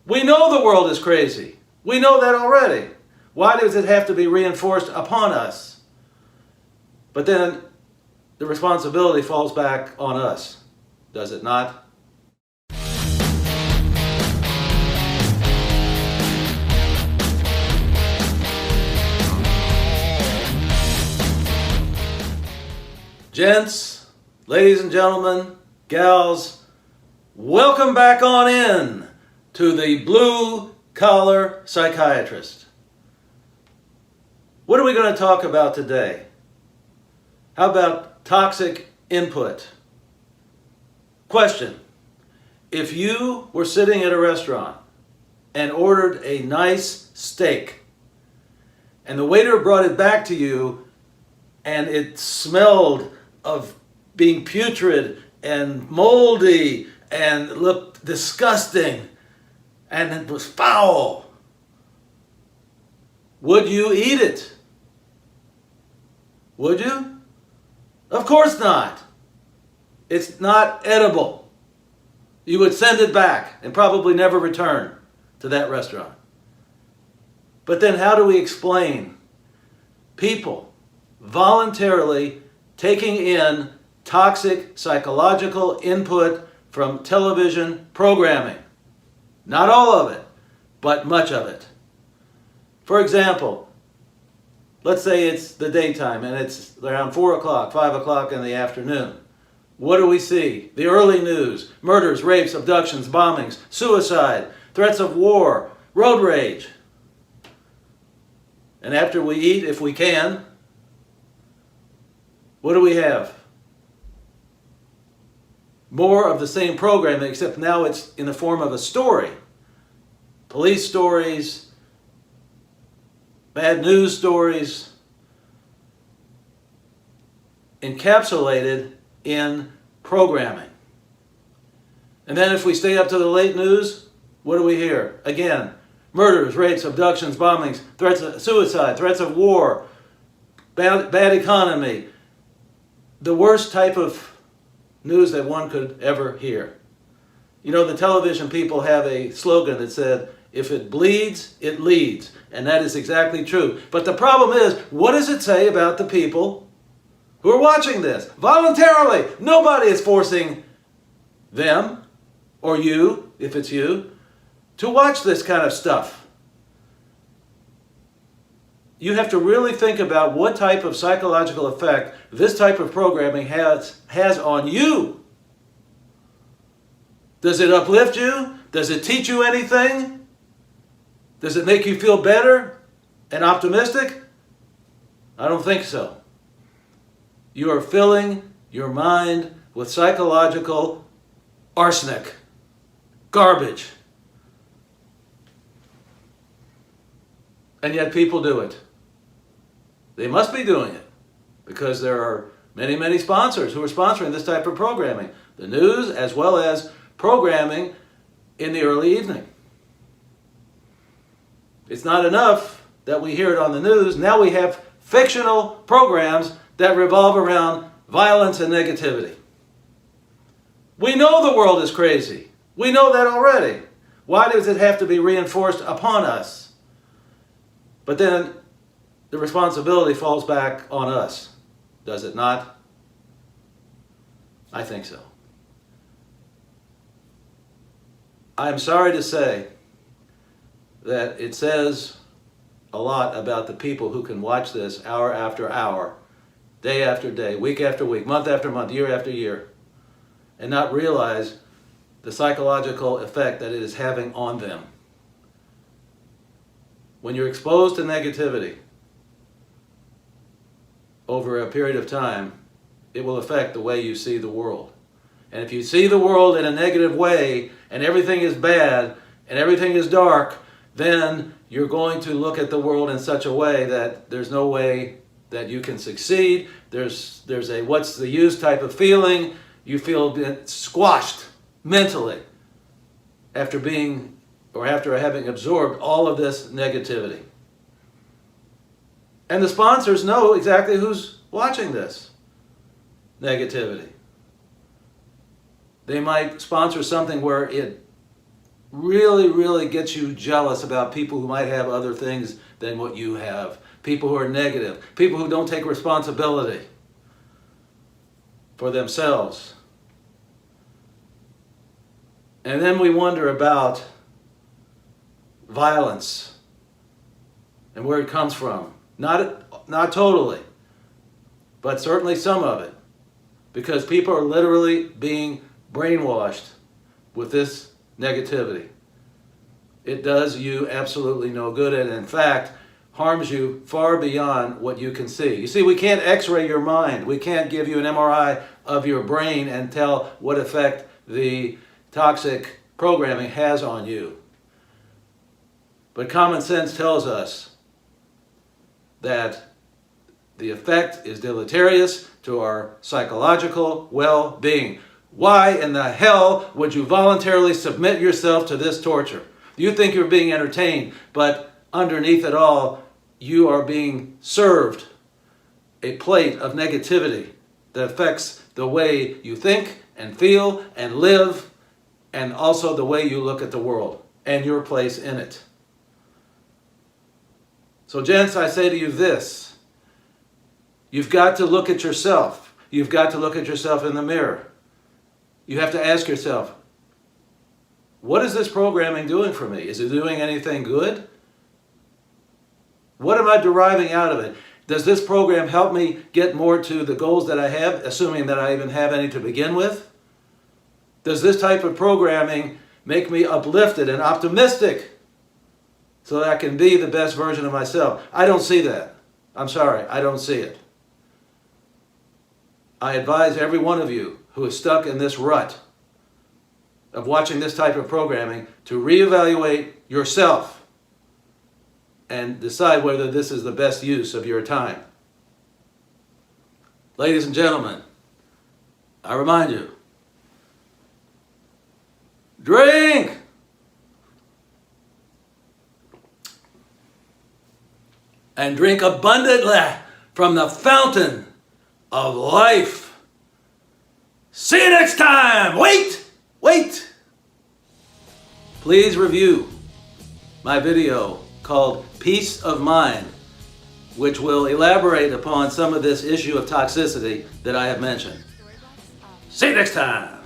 We know the world is crazy. We know that already. Why does it have to be reinforced upon us? But then the responsibility falls back on us, does it not? Gents, ladies and gentlemen, gals, welcome back on in to the Blue Collar Psychiatrist. What are we going to talk about today? How about toxic input? Question: if you were sitting at a restaurant and ordered a nice steak, and the waiter brought it back to you and it smelled of being putrid and moldy and looked disgusting and it was foul, would you eat it? Would you? Of course not. It's not edible. You would send it back and probably never return to that restaurant. But then how do we explain people voluntarily taking in toxic psychological input from television programming? Not all of it, but much of it. For example, let's say it's the daytime and it's around 4 o'clock, 5 o'clock in the afternoon. What do we see? The early news: murders, rapes, abductions, bombings, suicide, threats of war, road rage. And after we eat, if we can, what do we have? More of the same programming, except now it's in the form of a story. Police stories, bad news stories, encapsulated in programming. And then if we stay up to the late news, what do we hear? Again, murders, rapes, abductions, bombings, threats of suicide, threats of war, bad economy. The worst type of news that one could ever hear. You know, the television people have a slogan that said, if it bleeds, it leads. And that is exactly true. But the problem is, what does it say about the people who are watching this? Voluntarily. Nobody is forcing them, or you, if it's you, to watch this kind of stuff. You have to really think about what type of psychological effect this type of programming has on you. Does it uplift you? Does it teach you anything? Does it make you feel better and optimistic? I don't think so. You are filling your mind with psychological arsenic, garbage. And yet people do it. They must be doing it because there are many, many sponsors who are sponsoring this type of programming. The news as well as programming in the early evening. It's not enough that we hear it on the news. Now we have fictional programs that revolve around violence and negativity. We know the world is crazy. We know that already. Why does it have to be reinforced upon us? But then the responsibility falls back on us, does it not? I think so. I'm sorry to say that it says a lot about the people who can watch this hour after hour, day after day, week after week, month after month, year after year, and not realize the psychological effect that it is having on them. When you're exposed to negativity over a period of time, it will affect the way you see the world. And if you see the world in a negative way and everything is bad and everything is dark, then you're going to look at the world in such a way that there's no way that you can succeed. There's a what's the use type of feeling. You feel squashed mentally after being or after having absorbed all of this negativity. And the sponsors know exactly who's watching this negativity. They might sponsor something where it really, really gets you jealous about people who might have other things than what you have. People who are negative. People who don't take responsibility for themselves. And then we wonder about violence and where it comes from. Not totally, but certainly some of it. Because people are literally being brainwashed with this negativity. It does you absolutely no good, and in fact, harms you far beyond what you can see. You see, we can't x-ray your mind. We can't give you an MRI of your brain and tell what effect the toxic programming has on you. But common sense tells us that the effect is deleterious to our psychological well-being. Why in the hell would you voluntarily submit yourself to this torture? You think you're being entertained, but underneath it all, you are being served a plate of negativity that affects the way you think and feel and live, and also the way you look at the world and your place in it. So, gents, I say to you this. You've got to look at yourself. You've got to look at yourself in the mirror. You have to ask yourself, what is this programming doing for me? Is it doing anything good? What am I deriving out of it? Does this program help me get more to the goals that I have, assuming that I even have any to begin with? Does this type of programming make me uplifted and optimistic so that I can be the best version of myself? I don't see that. I'm sorry, I don't see it. I advise every one of you who is stuck in this rut of watching this type of programming to reevaluate yourself and decide whether this is the best use of your time. Ladies and gentlemen, I remind you, drink! And drink abundantly from the fountain of life. See you next time! Wait! Please review my video called Peace of Mind, which will elaborate upon some of this issue of toxicity that I have mentioned. See you next time!